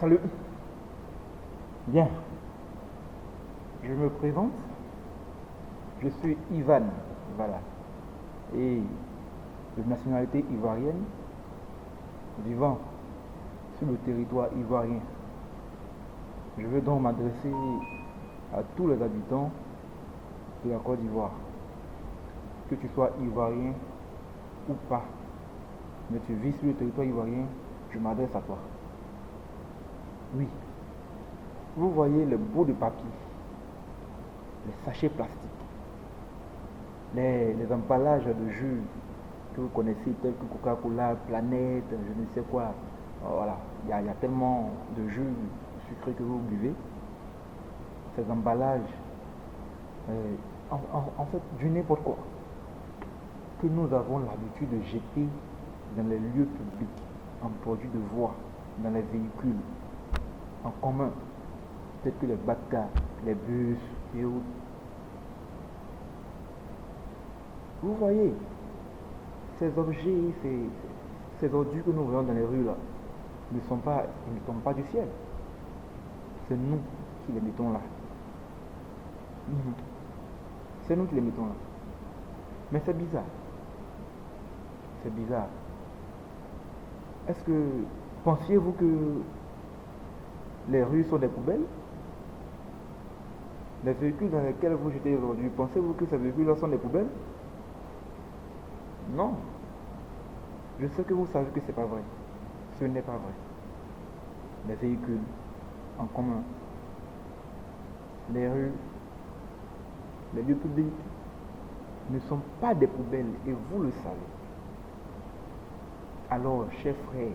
Salut. Bien. Je me présente. Je suis Ivan. Voilà. Et de nationalité ivoirienne, vivant sur le territoire ivoirien. Je veux donc m'adresser à tous les habitants de la Côte d'Ivoire. Que tu sois ivoirien ou pas, mais tu vis sur le territoire ivoirien, je m'adresse à toi. Oui. Vous voyez les bouts de papier, les sachets plastiques, les emballages de jus que vous connaissez, tels que Coca-Cola, Planète, je ne sais quoi. Voilà, il y a tellement de jus sucrés que vous buvez. Ces emballages, en fait, du n'importe quoi, que nous avons l'habitude de jeter dans les lieux publics, en produits de voie, dans les véhicules, en commun, tels que les bacas, les bus et autres. Vous voyez, ces objets, ces ordures que nous voyons dans les rues là, ils ne tombent pas du ciel. C'est nous qui les mettons là. C'est nous qui les mettons là. Mais c'est bizarre. C'est bizarre. Est-ce que pensiez-vous que les rues sont des poubelles? Les véhicules dans lesquels vous jetez aujourd'hui, pensez-vous que ces véhicules-là sont des poubelles? Non. Je sais que vous savez que ce n'est pas vrai. Ce n'est pas vrai. Les véhicules en commun, les rues, les lieux publics ne sont pas des poubelles et vous le savez. Alors, chers frères,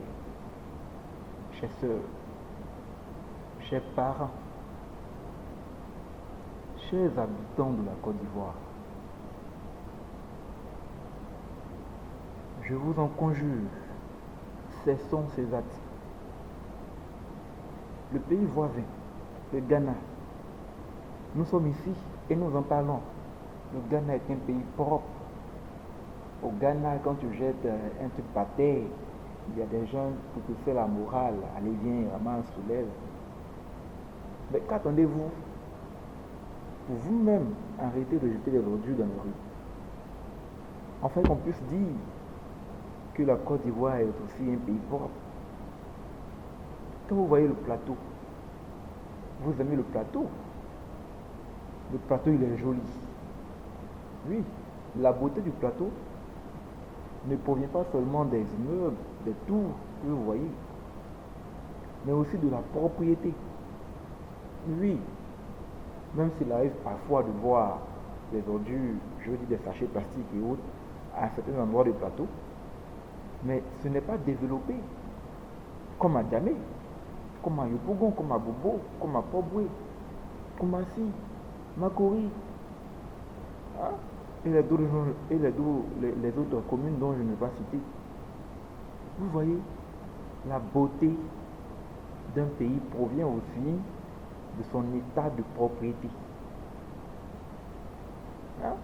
chers sœurs, chers parents, chers habitants de la Côte d'Ivoire, je vous en conjure, cessons ces actes. Le pays voisin, le Ghana, nous sommes ici et nous en parlons. Le Ghana est un pays propre. Au Ghana, quand tu jettes un truc par terre, il y a des gens pour te faire la morale. Allez, viens, ramasse, soulève. Mais qu'attendez-vous pour vous-même arrêter de jeter des ordures dans les rues? En fait, qu'on puisse dire que la Côte d'Ivoire est aussi un pays propre. Quand vous voyez le plateau, vous aimez le plateau. Le plateau, il est joli. Oui, la beauté du plateau ne provient pas seulement des immeubles, des tours que vous voyez, mais aussi de la propriété. Oui, même s'il arrive parfois de voir des ordures, je veux dire des sachets plastiques et autres, à certains endroits du plateau, mais ce n'est pas développé comme à Djamé, comme à Yopougon, comme à Bobo, comme à Poboué, comme à Si, Makori, hein? Et les autres communes dont je ne vais pas citer. Vous voyez, la beauté d'un pays provient aussi de son état de propriété. Hein?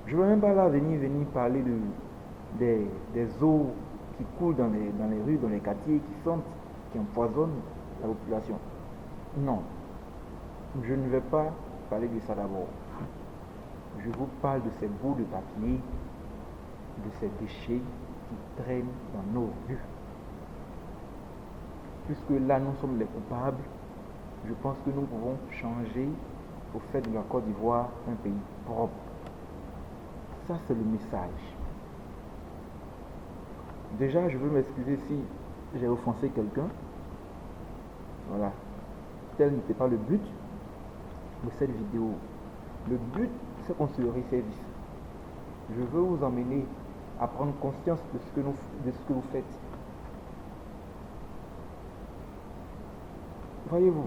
Je ne veux même pas là venir parler des eaux qui coulent dans les rues, dans les quartiers, qui sentent, qui empoisonnent la population. Non, je ne vais pas parler de ça d'abord. Je vous parle de ces bouts de papier, de ces déchets qui traînent dans nos rues. Puisque là, nous sommes les coupables, je pense que nous pouvons changer pour faire de la Côte d'Ivoire un pays propre. Ça, c'est le message. Déjà, je veux m'excuser si j'ai offensé quelqu'un. Voilà. Tel n'était pas le but de cette vidéo. Le but, c'est qu'on se resservisse. Je veux vous emmener à prendre conscience de ce que vous faites. Voyez-vous,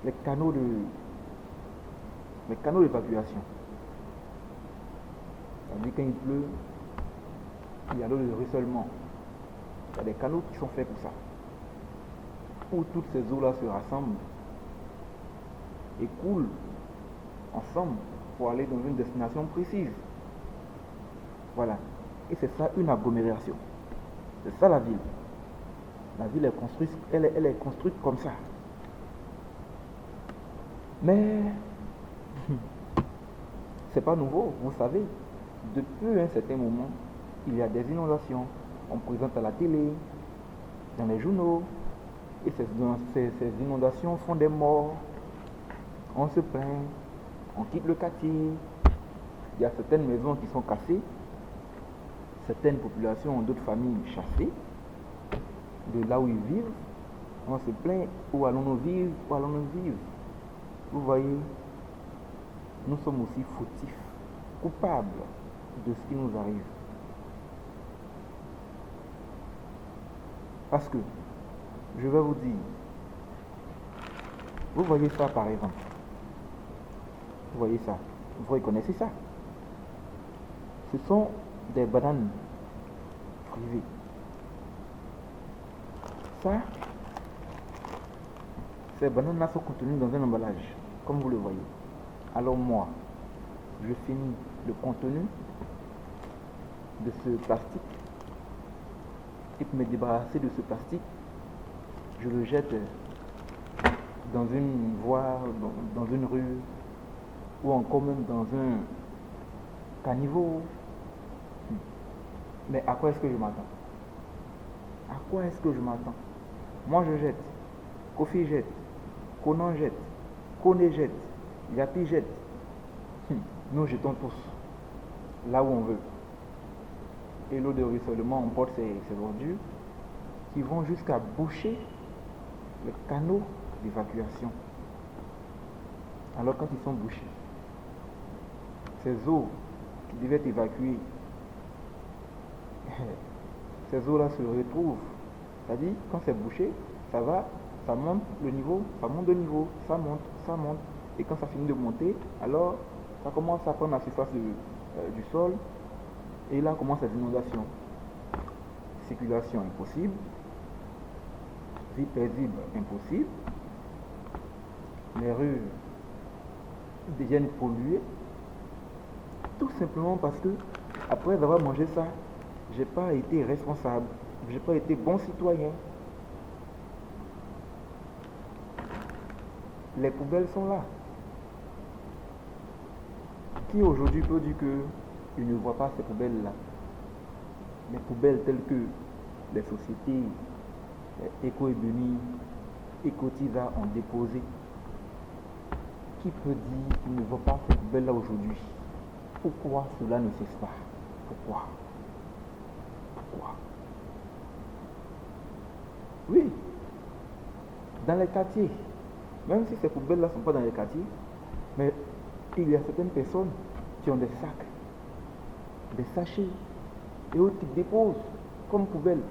les canaux d'évacuation. C'est-à-dire quand il pleut, il y a l'eau de ruissellement. Il y a des canaux qui sont faits pour ça. Où toutes ces eaux-là se rassemblent et coulent ensemble pour aller dans une destination précise. Voilà. Et c'est ça une agglomération. C'est ça la ville. La ville est construite, elle est construite comme ça. Mais c'est pas nouveau, vous savez. Depuis un certain moment, il y a des inondations. On présente à la télé, dans les journaux, et ces inondations font des morts. On se plaint, on quitte le quartier. Il y a certaines maisons qui sont cassées. Certaines populations ont d'autres familles chassées de là où ils vivent. On se plaint, où allons-nous vivre, où allons-nous vivre. Vous voyez, nous sommes aussi fautifs, coupables de ce qui nous arrive. Parce que, je vais vous dire, vous voyez ça par exemple. Vous voyez ça, vous reconnaissez ça. Ce sont des bananes privées. Ça, ces bananes-là sont contenues dans un emballage, comme vous le voyez. Alors moi, je finis le contenu de ce plastique. Et pour me débarrasser de ce plastique, je le jette dans une voie, dans une rue, ou encore même dans un caniveau. Mais à quoi est-ce que je m'attends? À quoi est-ce que je m'attends? Moi je jette, Kofi jette, Conan jette, Kone jette, Yapi jette. Nous jetons tous là où on veut. Et l'eau de ruissellement emporte ces ordures qui vont jusqu'à boucher le canaux d'évacuation. Alors quand ils sont bouchés, ces eaux qui devaient évacuer, ces eaux-là se retrouvent. C'est-à-dire, quand c'est bouché, ça va, ça monte le niveau, ça monte de niveau, ça monte. Et quand ça finit de monter, alors ça commence à prendre la surface du sol. Et là commencent les inondations. Circulation impossible. Vie paisible impossible. Les rues deviennent polluées. Tout simplement parce que, après avoir mangé ça, j'ai pas été responsable. J'ai pas été bon citoyen. Les poubelles sont là. Qui aujourd'hui peut dire qu'il ne voit pas ces poubelles-là? Les poubelles telles que les sociétés Eco-Ebony, Ecotiva ont déposé. Qui peut dire qu'il ne voit pas ces poubelles-là aujourd'hui? Pourquoi cela ne cesse pas? Pourquoi? Oui, dans les quartiers, même si ces poubelles-là ne sont pas dans les quartiers, mais il y a certaines personnes qui ont des sacs, des sachets, et autres qui déposent comme poubelle.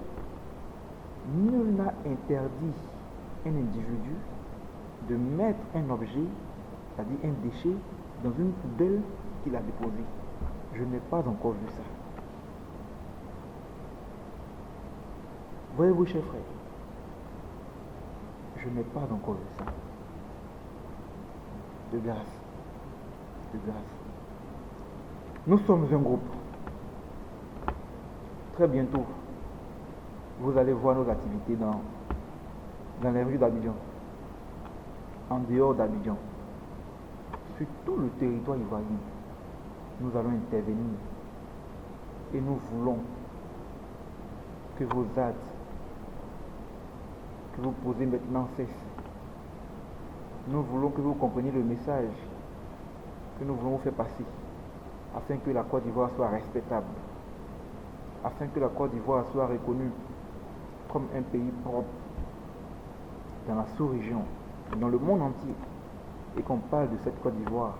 Nul n'a interdit un individu de mettre un objet, c'est-à-dire un déchet, dans une poubelle qu'il a déposée. Je n'ai pas encore vu ça. Voyez-vous, chers frères, je n'ai pas encore vu ça. De grâce. Nous sommes un groupe. Très bientôt, vous allez voir nos activités dans les rues d'Abidjan, en dehors d'Abidjan, sur tout le territoire ivoirien. Nous allons intervenir et nous voulons que vos actes que vous posez maintenant cessent. Nous voulons que vous compreniez le message que nous voulons vous faire passer, afin que la Côte d'Ivoire soit respectable, afin que la Côte d'Ivoire soit reconnue comme un pays propre dans la sous-région, dans le monde entier, et qu'on parle de cette Côte d'Ivoire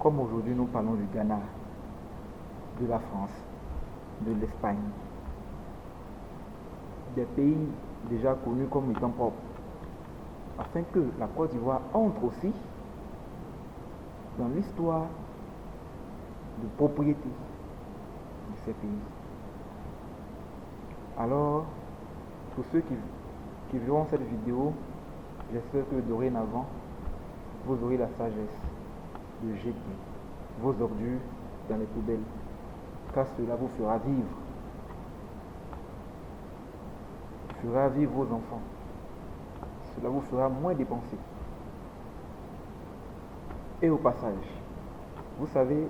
comme aujourd'hui nous parlons du Ghana, de la France, de l'Espagne, des pays déjà connus comme étant propres, afin que la Côte d'Ivoire entre aussi dans l'histoire de propriété de ces pays. Alors, pour ceux qui verront cette vidéo, j'espère que dorénavant, vous aurez la sagesse de jeter vos ordures dans les poubelles, car cela vous fera vivre. fera vivre vos enfants. Cela vous fera moins dépenser. Et au passage, vous savez,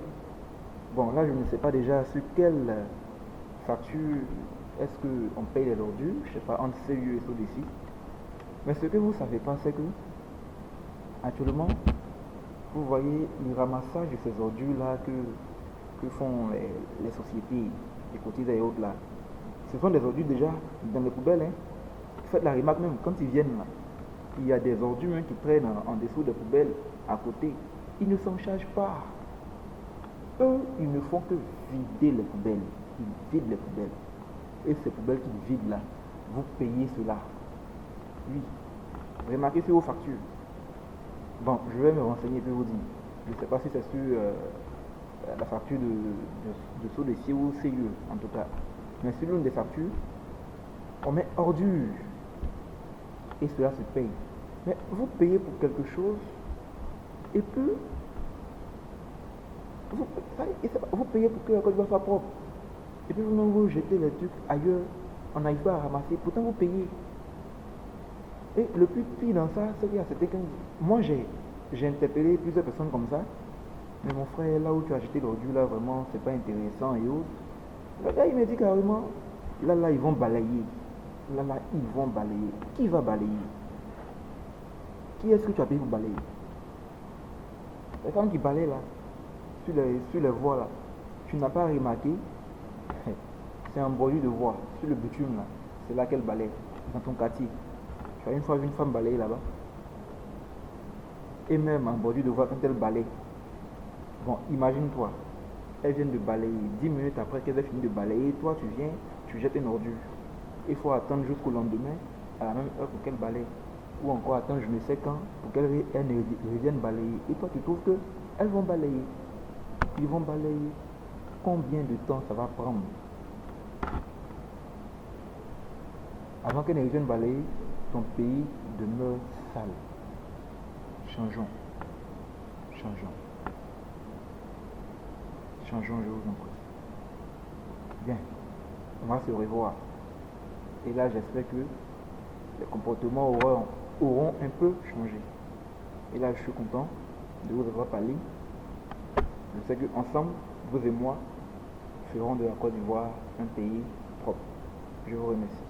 bon là je ne sais pas déjà sur quelle facture est-ce qu'on paye les ordures, je ne sais pas, entre CU et SODECI. Mais ce que vous ne savez pas, c'est que actuellement, vous voyez le ramassage de ces ordures-là que font les sociétés, les quotidiens et autres là. Ce sont des ordures déjà dans les poubelles. Hein. Faites la remarque même, quand ils viennent là, il y a des ordures qui traînent en dessous des poubelles à côté. Ils ne s'en chargent pas. Eux, ils ne font que vider les poubelles. Ils vident les poubelles. Et ces poubelles qu'ils vident là, vous payez cela. Oui. Remarquez sur vos factures. Bon, je vais me renseigner et puis vous dire. Je ne sais pas si c'est sur la facture de SODECI ou CIE en tout cas. Mais sur l'une des factures, on met ordure. Et cela se paye. Mais vous payez pour quelque chose et puis vous payez pour que la Côte d'Ivoire soit propre. Et puis vous jetez les trucs ailleurs, on n'arrive pas à ramasser, pourtant vous payez. Et le plus pire dans ça, c'est qu'il y a c'était que moi j'ai interpellé plusieurs personnes comme ça, mais mon frère, là où tu as jeté l'ordure, là vraiment c'est pas intéressant et autres. Le gars il m'a dit carrément, là ils vont balayer. Là ils vont balayer. Qui va balayer? Qui est-ce que tu as payé pour balayer? Les femmes qui balayent là, sur les voies là, tu n'as pas remarqué, c'est un bordure de voie, sur le bitume là, c'est là qu'elle balaye, dans ton quartier. Tu as une fois vu une femme balayer là-bas. Et même en bordure de voie, quand elle balaye, bon, imagine-toi, elle vient de balayer, 10 minutes après qu'elle ait fini de balayer, toi tu viens, tu jettes une ordure. Il faut attendre jusqu'au lendemain, à la même heure pour qu'elle balaye. Ou encore attendre je ne sais quand, pour qu'elle revienne balayer. Et toi tu trouves qu'elles vont balayer. Ils vont balayer. Combien de temps ça va prendre avant qu'elles ne reviennent balayer? Ton pays demeure sale. Changeons. Changeons, je vous en prie. Bien, on va se revoir. Et là, j'espère que les comportements auront un peu changé. Et là, je suis content de vous avoir parlé. Je sais qu'ensemble, vous et moi, ferons de la Côte d'Ivoire un pays propre. Je vous remercie.